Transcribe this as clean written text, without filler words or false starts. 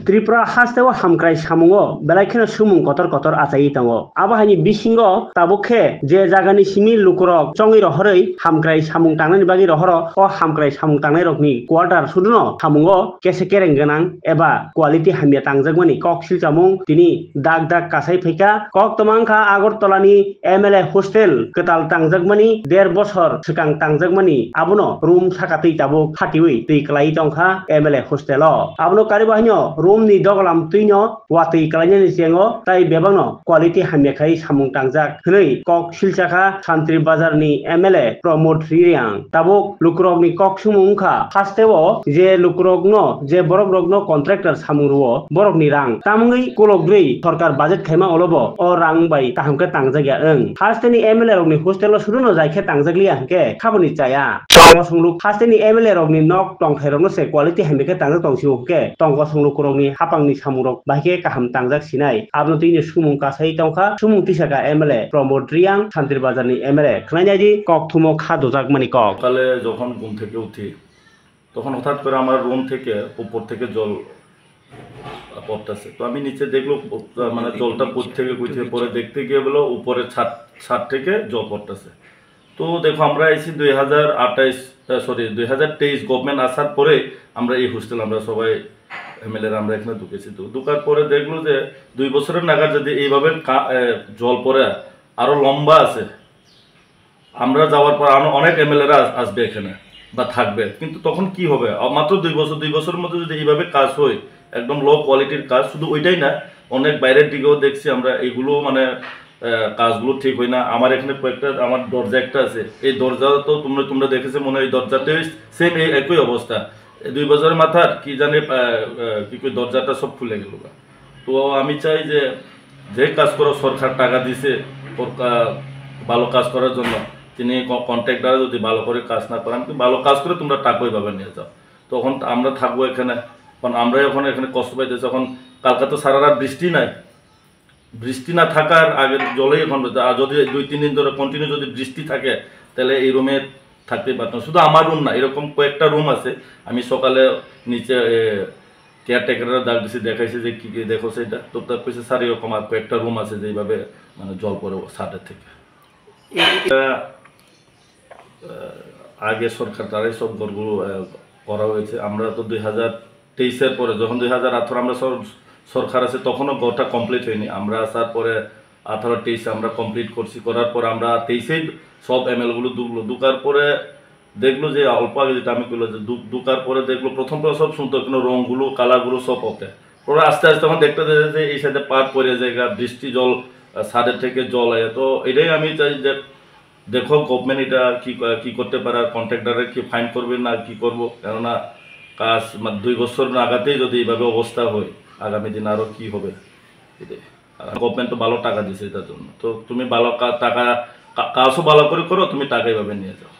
ত্রিপুরা হাস্তেও হামক্রাই সামুঙো বেলাইখানে সুমুং কতর কতর আচাই দङ আবহানি বিসিঙ্গ তাবুখে যে জাগানি সিমি লুকুরক চঙি রহरै হামক্রাই সামুং টাংনানি বাগি রহর ও হামক্রাই সামুং টাংনাই রকনি কোয়ার্টার সুদুনো সামুঙো কেসে কেরেং गोनां एबा क्वालिटी हामिया तांजागमानि कक सिलचामुं तिनि दाग दाग कासाइ फैका कक तमांखा आगरतलानि एमएलए हस्टेल कताल तांजागमानि 1.5 बछर सिगां तांजागमानि आबुनो रूम साकातै ताबो खाटिवै तै क्लाइ तंखा एमएलए हस्टेल आबुनो कारिबाहिनो रूम नि दगलाम तैनो वातै क्लाइनि जेंगो ताइ बेबांनो क्वालिटी हामियाखाइ सामुं तांजाग हनै कक सिलचाखा सान्त्रि बाजारनि एमएलए प्रमोद रियां ताबो लुकुरगनि कक सुमुंखा हास्तेओ जे लुकुरगनो जे बरक रगनो कन्ट्राक्टर सामुरुओ बरकनि रां तामुङै कलग्रै सरकार बाजेट खाइमा अलबो अ रां बाय ताहामके तांजागिया ओं हास्तेनि एमएलए रगनि हस्टेल सुरुनो जायखे तांजागलिया हके खाबनि चाया तंग संलु हास्तेनि एमएलए रगनि नक टंथाइ रगनो से क्वालिटी हामिके तांजाग तंसिउ हके तंग संलु करगनि हापांनि सामुरक बायखे काहाम तांजाग सिनाय आबनो तैनि सुमुं कासाइ तंखा सुमुं तिसाका एमएलए प्रमोद रियां सान्त्रि बाजारनि एमएलए खनायनायदि कक थुमो खादोजाग मानि कक সকালে যখন ঘুম থেকে উঠি তখন হঠাৎ করে আমার রুম থেকে উপর থেকে জল পড়তেছে। তো আমি নিচে দেখলো মানে জলটা কোথা থেকে পরে দেখতে গিয়ে বলো উপরে ছাদ থেকে জল পড়তেছে। তো দেখো আমরা এসেছি 2023 গভর্নমেন্ট আসার পরে আমরা এই হোস্টেল আমরা সবাই এমএলএ আমরা এখানে ঢুকেছি। তো ঢুকার পরে দেখলো যে 2 বছরের নাগাদ যদি এইভাবে জল পড়ে আরো লম্বা আছে, আমরা যাওয়ার পর অনেক এমএলএরা আসবে এখানে বা থাকবে, কিন্তু তখন কি হবে? মাত্র 2 বছরের মধ্যে যদি এইভাবে কাজ হয়, একদম লো কোয়ালিটির কাজ, শুধু ওইটাই না অনেক বাইরের দিকেও দেখছি আমরা এইগুলো মানে কাজগুলো ঠিক হয় না। আমার এখানে কয়েকটা আমার দরজা একটা আছে, এই দরজা তো তোমরা দেখেছো মনে হয়, এই দরজাতে সেম একই অবস্থা। 2 বছরের মাথার কি জানে কি দরজাটা সব খুলে গেল। তো আমি চাই যে কাজ করো, সরকার টাকা দিছে ভালো কাজ করার জন্য, তিনি কন্ট্রাক্টর যদি ভালো করে কাজ না করেন, ভালো কাজ করে তোমরা টাকা ওইভাবে নিয়ে যাও, তখন আমরা থাকবো এখানে। কারণ আমরা এখন এখানে কষ্ট পাইতেছি। এখন কালকে তো সারা রাত বৃষ্টি নাই, বৃষ্টি না থাকার আগে জলেই এখন যদি 2-3 দিন ধরে কন্টিনিউ যদি বৃষ্টি থাকে তাহলে এই রুমে থাকতে পারতাম। শুধু আমার রুম না, এরকম কয়েকটা রুম আছে। আমি সকালে নিচে কেয়ারটেকাররা ডাক দিছি, দেখাইছে যে কি দেখো সেটা, তো তার কইছে স্যার এরকম আর কয়েকটা রুম আছে যেভাবে মানে জল পড়ে ছাদের থেকে। আগে সরকার তারাই সব ঘরগুলো করা হয়েছে। আমরা তো 2023-এর পরে, যখন 2018 আমরা সরকার আছে তখনও ঘরটা কমপ্লিট হয়নি। আমরা আসার পরে 18-23 আমরা কমপ্লিট করছি। করার পর আমরা 23-এই সব এমএলগুলো ঢুকার পরে দেখলো যে অল্প আগে যেটা আমি করলো যে ঢুকার পরে দেখলো প্রথম সব শুনতো কিন্তু রঙগুলো কালারগুলো সব ওকে। পরে আস্তে আস্তে তখন দেখতে যে এই সাইডে পাট পড়ে জায়গা, বৃষ্টি জল ছাদের থেকে জল আয়। তো এটাই আমি চাই যে দেখো গভর্নমেন্ট এটা কি করতে পারে, আর কন্ট্রাক্টরে কি ফাইন করবে না কি করবো, কেননা কাজ 2 বছর আগাতেই যদি এইভাবে অবস্থা হয় আগামী দিন আরও কি হবে। এটাই গভর্নমেন্ট তো ভালো টাকা দিচ্ছে এটার জন্য, তো তুমি ভালো টাকা কাজও ভালো করে করো, তুমি টাকা এইভাবে নিয়ে যাও।